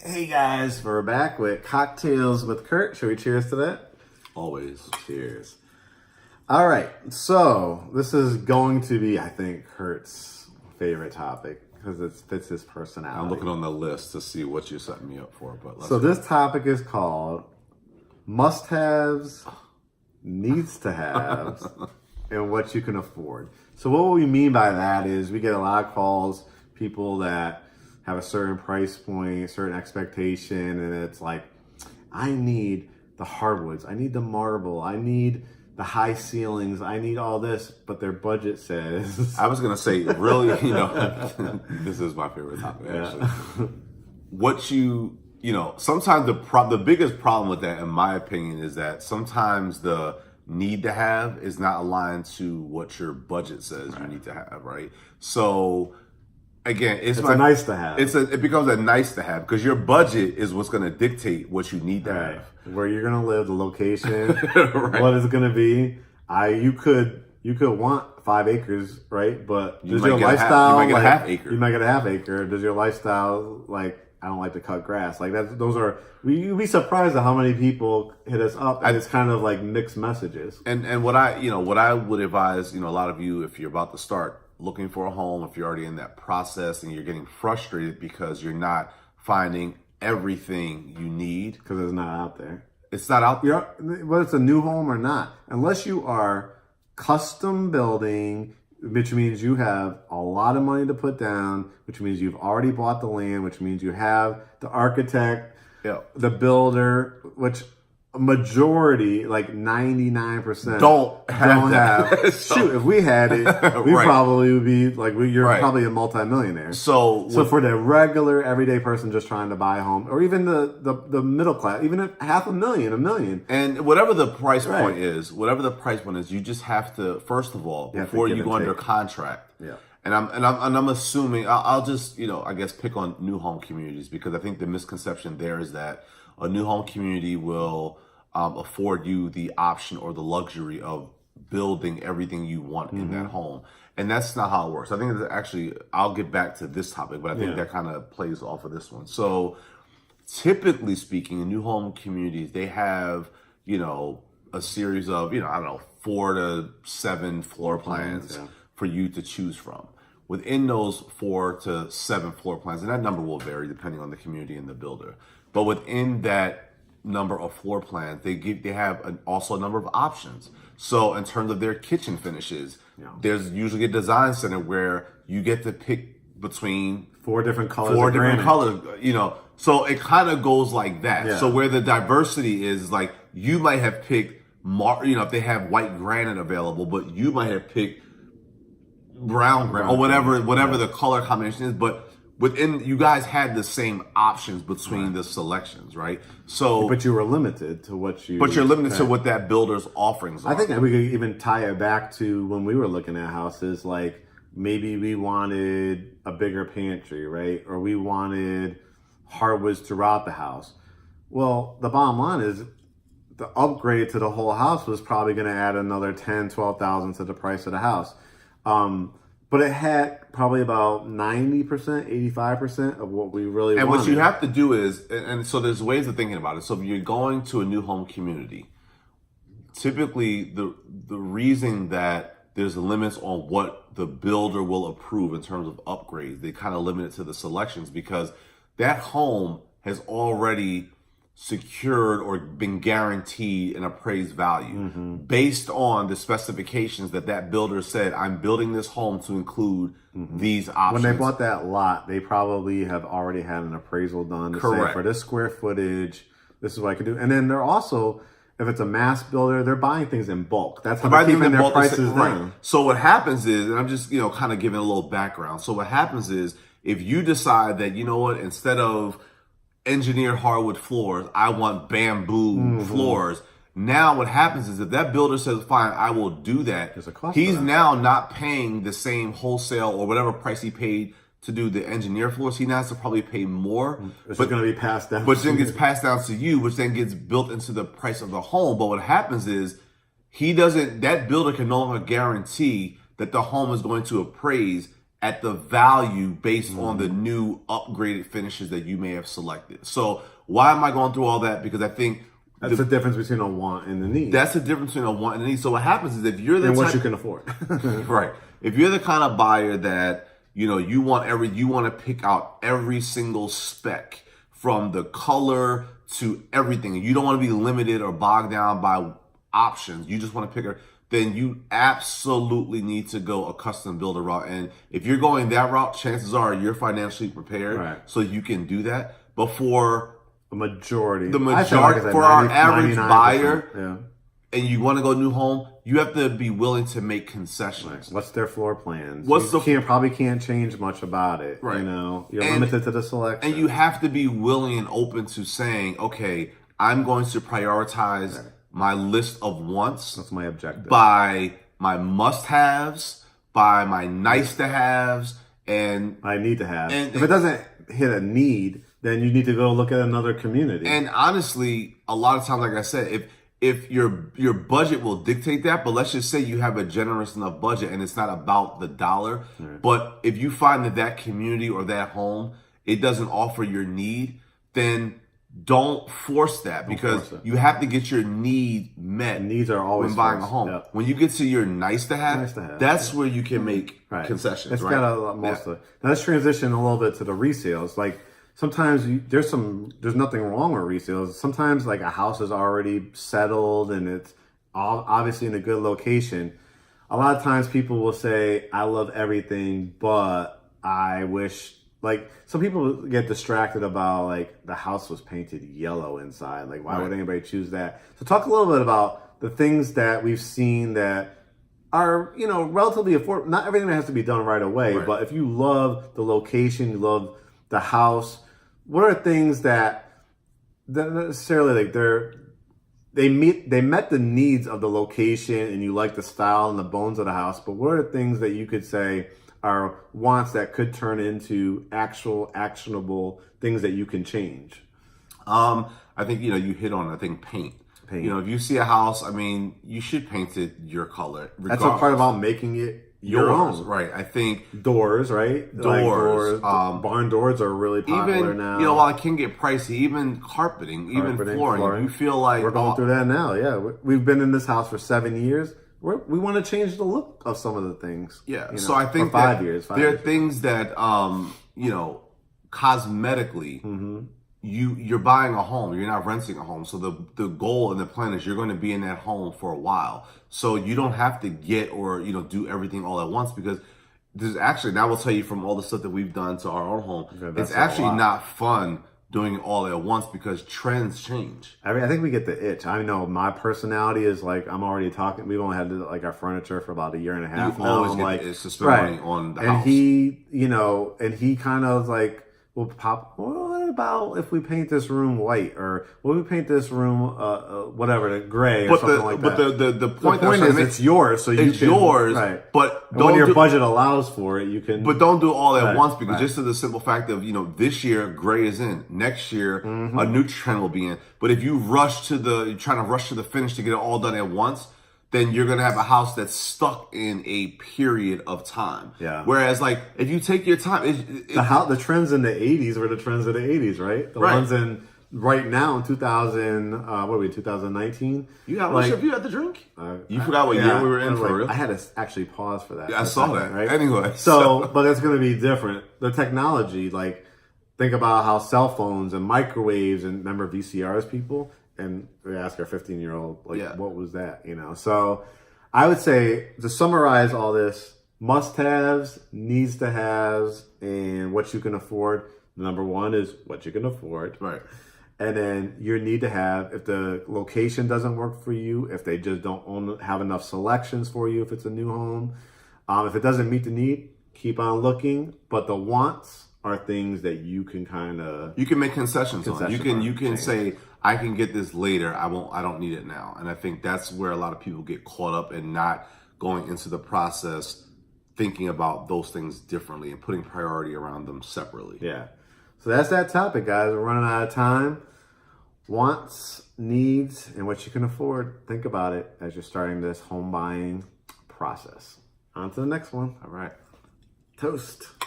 Hey guys, we're back with Cocktails with Curt. Should we cheers to that? Always. Cheers. All right, so this is going to be, I think, Curt's favorite topic because it fits his personality. I'm looking on the list to see what you're setting me up for. But so this topic is called must-haves, needs-to-haves, and what you can afford. So what we mean by that is we get a lot of calls, people that have a certain price point, certain expectation, and it's like, I need the hardwoods, I need the marble, I need the high ceilings, I need all this, but their budget says... I was going to say, really, this is my favorite topic, actually. Sometimes the biggest problem with that, in my opinion, is that sometimes the need to have is not aligned to what your budget says you need to have, right? So... Again, it's a nice to have. It becomes a nice to have because your budget is what's going to dictate what you need to have. Where you're going to live, the location, what is it going to be. You could want 5 acres, right? But does your lifestyle? You might get a half acre. You might get a half acre. Does your lifestyle I don't like to cut grass. You'd be surprised at how many people hit us up, and it's kind of like mixed messages. And what I would advise, a lot of you, if you're about to start looking for a home, if you're already in that process and you're getting frustrated because you're not finding everything you need. Because it's not out there. It's not out there. Whether it's a new home or not. Unless you are custom building, which means you have a lot of money to put down, which means you've already bought the land, which means you have the architect, the builder, which a majority, like 99%, don't have. Shoot, if we had it, we probably would be you're probably a multimillionaire. So for the regular everyday person just trying to buy a home, or even the middle class, even at $500,000, $1 million, and whatever the price point is, you just have to, first of all, before you go under contract. And I'm assuming I'll just I guess pick on new home communities because I think the misconception there is that a new home community will afford you the option or the luxury of building everything you want in that home. And that's not how it works. I think that actually, I'll get back to this topic, but I think that kind of plays off of this one. So typically speaking, in new home communities, they have, a series of, 4 to 7 floor plans for you to choose from. Within those 4 to 7 floor plans, and that number will vary depending on the community and the builder, but within that number of floor plans, they have also a number of options. So in terms of their kitchen finishes, there's usually a design center where you get to pick between 4 different colors. So it kind of goes like that. So where the diversity is, like, you might have picked if they have white granite available, but you might have picked brown granite or whatever the color combination is, but within, you guys had the same options between the selections, right? So, but you were limited to what you. But you're limited to what that builder's offerings are. I think that we could even tie it back to when we were looking at houses. Like maybe we wanted a bigger pantry, right? Or we wanted hardwoods throughout the house. Well, the bottom line is the upgrade to the whole house was probably going to add another $10,000, $12,000 to the price of the house. But it had probably about 90%, 85% of what we really wanted. And what you have to do is, and so there's ways of thinking about it. So if you're going to a new home community, typically the reason that there's limits on what the builder will approve in terms of upgrades, they kind of limit it to the selections because that home has already secured or been guaranteed an appraised value based on the specifications that builder said, I'm building this home to include these options. When they bought that lot, they probably have already had an appraisal done to say for this square footage, this is what I can do. And then they're also, if it's a mass builder, they're buying things in bulk. That's how they're keeping their prices down. So what happens is, and I'm just, kind of giving a little background. So what happens is, if you decide that, instead of engineered hardwood floors, I want bamboo floors. Now what happens is if that builder says, fine, I will do that, he's now not paying the same wholesale or whatever price he paid to do the engineer floors. He now has to probably pay more. It's going to be passed down. Which then gets passed down to you, which then gets built into the price of the home. But what happens is that builder can no longer guarantee that the home is going to appraise at the value based on the new upgraded finishes that you may have selected. So why am I going through all that? Because I think that's the difference between a want and a need. That's the difference between a want and a need. So what happens is if you're the and what you can afford, right? If you're the kind of buyer that you want to pick out every single spec from the color to everything, and you don't want to be limited or bogged down by options. You just want to pick her. Then you absolutely need to go a custom builder route. And if you're going that route, chances are you're financially prepared, so you can do that. But for the majority for our average buyer, and you want to go new home, you have to be willing to make concessions. Right. What's their floor plans? You probably can't change much about it. Right. You're limited to the selection. And you have to be willing and open to saying, okay, I'm going to prioritize my list of wants. That's my objective. By my must-haves, by my nice-to-haves, and my need-to-have. If it doesn't hit a need, then you need to go look at another community. And honestly, a lot of times, like I said, if your budget will dictate that, but let's just say you have a generous enough budget and it's not about the dollar, but if you find that community or that home, it doesn't offer your need, then don't force that, because you have to get your need met. Needs are always when buying a home. Yep. When you get to your nice to have, that's where you can make concessions. It's got a lot most of it. Now let's transition a little bit to the resales. Like sometimes there's nothing wrong with resales. Sometimes like a house is already settled and it's obviously in a good location. A lot of times people will say, I love everything, but I wish. Like some people get distracted about like the house was painted yellow inside. Like why would anybody choose that? So talk a little bit about the things that we've seen that are, relatively affordable. Not everything that has to be done right away, but if you love the location, you love the house, what are things that necessarily like they met the needs of the location and you like the style and the bones of the house, but what are things that you could say are wants that could turn into actual actionable things that you can change? I think, you hit on, paint. If you see a house, you should paint it your color. That's a part about making it your own. Right. I think doors, right? Doors. Barn doors are really popular now. While it can get pricey, even carpeting, even flooring. You feel like we're going through that now. Yeah. We've been in this house for 7 years. We want to change the look of some of the things. Yeah. So I think 5 years. There are things that, cosmetically, you're buying a home. You're not renting a home. So the goal and the plan is you're going to be in that home for a while. So you don't have to get or, do everything all at once, because there's actually, and I will tell you from all the stuff that we've done to our own home, it's actually not fun doing it all at once because trends change. I think we get the itch. I know my personality is like, I'm already talking. We've only had like our furniture for about a year and a half. You always get the itch to spend money on the house. And he kind of like will pop, what about if we paint this room white, or what if we paint this room whatever, gray or something like that. But the point is it's yours, so it's yours, right? But when your budget allows for it, you can. But don't do all at once, because just to the simple fact of, this year gray is in, next year a new trend will be in. But if you you're trying to rush to the finish to get it all done at once, then you're going to have a house that's stuck in a period of time. Yeah. Whereas, like, if you take your time... the trends in the 80s were the trends of the 80s, right? The ones in right now in 2019? You had the drink? You forgot what year we were in, for real? I had to actually pause for that. Yeah, I saw that. Right? Anyway. But it's going to be different. The technology, like, think about how cell phones and microwaves, and remember VCRs, people... And we ask our 15-year-old, what was that? So I would say, to summarize all this, must-haves, needs-to-haves, and what you can afford. Number one is what you can afford. Right. And then your need-to-have, if the location doesn't work for you, if they just don't have enough selections for you, if it's a new home. If it doesn't meet the need, keep on looking. But the wants are things that you can kind of... You can make concessions on. You can say... I can get this later. I don't need it now. And I think that's where a lot of people get caught up and not going into the process, thinking about those things differently and putting priority around them separately. Yeah. So that's that topic, guys. We're running out of time. Wants, needs, and what you can afford. Think about it as you're starting this home buying process. On to the next one. All right. Toast.